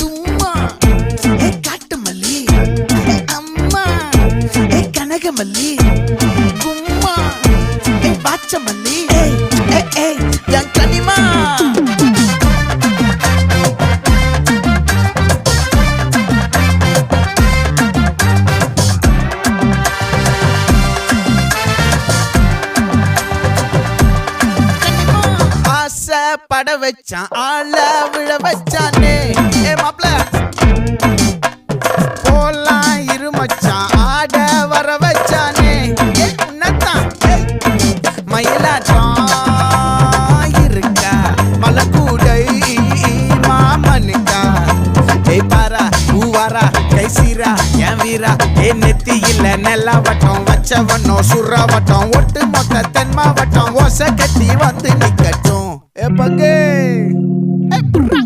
தும்மா ஏ காட்டு மல்லி அம்மா ஏ கனகமல்லி கும்மா ஏ பாச்ச மல்லி என் கனிமா பட வச்சான் ஆள விழ வச்சானே ஏ மாப்ள போலாம் இருமச்சான் ஆட வர வச்சானே ஏ உன்னத்தான் மயிலாட்டம் இருக்கா மலக்கூடை மாமனுக்கா ஏய் பாரா பூவாரா கைசீரா என் வீரா ஏ நெத்தி இல்ல நெல்லா வட்டம் வச்சவனோ சுறா வட்டம் ஒட்டு மொத்த தென் மாவட்டம் ஓசை கட்டி வந்து நிக்கட்டும். É pra quem?